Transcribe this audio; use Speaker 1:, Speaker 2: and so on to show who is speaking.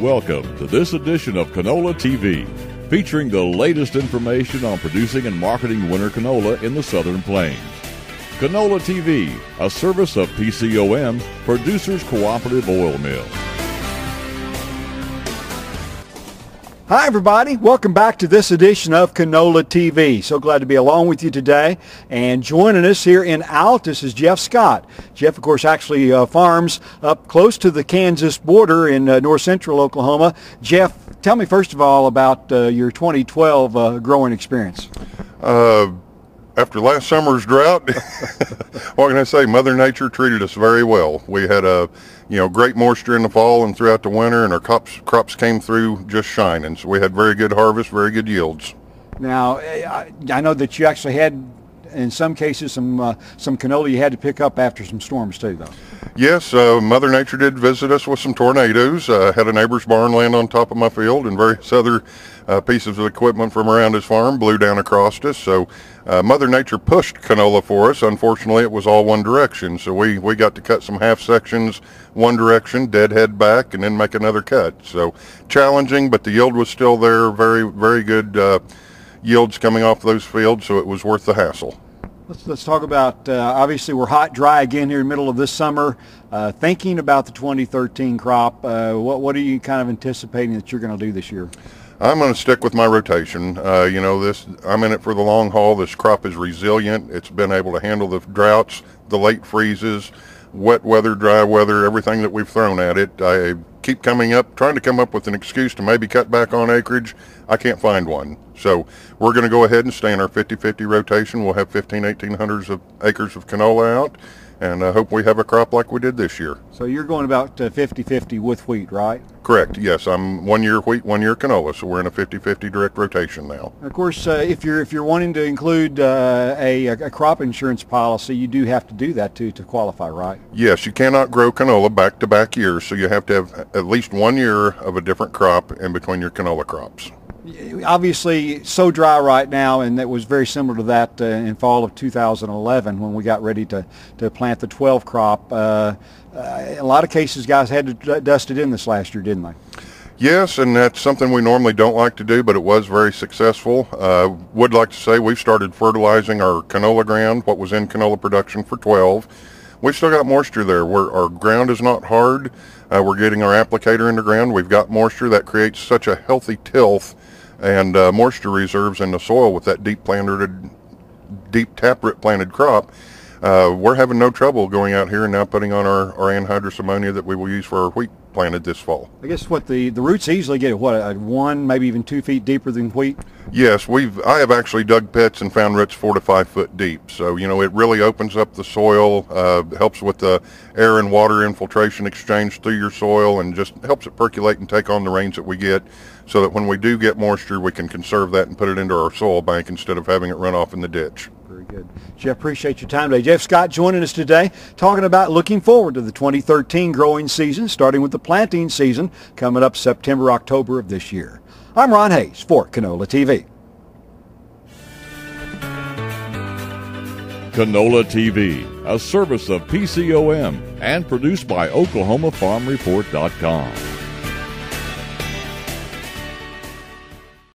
Speaker 1: welcome to this edition of Canola TV, featuring the latest information on producing and marketing winter canola in the Southern Plains. Canola TV, a service of PCOM, Producers Cooperative Oil Mill.
Speaker 2: Hi everybody, welcome back to this edition of Canola TV. So glad to be along with you today. And joining us here in Altus is Jeff Scott. Jeff, of course, actually farms up close to the Kansas border in north central Oklahoma. Jeff, tell me first of all about your 2012 growing experience.
Speaker 3: After last summer's drought, what can I say? Mother Nature treated us very well. We had great moisture in the fall and throughout the winter, and our crops came through just shining. So we had very good harvest, very good yields.
Speaker 2: Now, I know that you actually had, in some cases, some canola you had to pick up after some storms too, though.
Speaker 3: Yes, Mother Nature did visit us with some tornadoes. Had a neighbor's barn land on top of my field, and various other pieces of equipment from around his farm blew down across us. So Mother Nature pushed canola for us. Unfortunately, it was all one direction. So we got to cut some half sections one direction, deadhead back, and then make another cut. So challenging, but the yield was still there. Very, very good yields coming off those fields, so it was worth the hassle.
Speaker 2: Let's talk about, obviously we're hot, dry again here in the middle of this summer. Thinking about the 2013 crop, what are you kind of anticipating that you're going to do this year?
Speaker 3: I'm going to stick with my rotation. I'm in it for the long haul. This crop is resilient. It's been able to handle the droughts, the late freezes, wet weather, dry weather, everything that we've thrown at it. I keep trying to come up with an excuse to maybe cut back on acreage. I can't find one. So we're going to go ahead and stay in our 50-50 rotation. We'll have 1,800 acres of canola out, and I hope we have a crop like we did this year.
Speaker 2: So you're going about 50-50 with wheat, right?
Speaker 3: Correct, yes. I'm 1 year wheat, 1 year canola, so we're in a 50-50 direct rotation now.
Speaker 2: Of course, if you're wanting to include a crop insurance policy, you do have to do that to qualify, right?
Speaker 3: Yes, you cannot grow canola back-to-back years, so you have to have at least 1 year of a different crop in between your canola crops.
Speaker 2: Obviously so dry right now, and that was very similar to that in fall of 2011 when we got ready to plant the 12 crop. A lot of cases guys had to dust it in this last year, didn't they?
Speaker 3: Yes, and that's something we normally don't like to do, but it was very successful. Would like to say we've started fertilizing our canola ground, what was in canola production for 12. We've still got moisture there. Our ground is not hard. We're getting our applicator in the ground. We've got moisture that creates such a healthy tilth and moisture reserves in the soil with that deep taproot planted crop. We're having no trouble going out here and now putting on our anhydrous ammonia that we will use for our wheat planted this fall.
Speaker 2: I guess the roots easily get 1, maybe even 2 feet deeper than wheat?
Speaker 3: Yes, I have actually dug pits and found roots 4 to 5 foot deep. So it really opens up the soil, helps with the air and water infiltration exchange through your soil, and just helps it percolate and take on the rains that we get, so that when we do get moisture, we can conserve that and put it into our soil bank instead of having it run off in the ditch.
Speaker 2: Very good. Jeff, appreciate your time today. Jeff Scott joining us today, talking about looking forward to the 2013 growing season, starting with the planting season coming up September, October of this year. I'm Ron Hayes for Canola TV.
Speaker 1: Canola TV, a service of PCOM and produced by OklahomaFarmReport.com.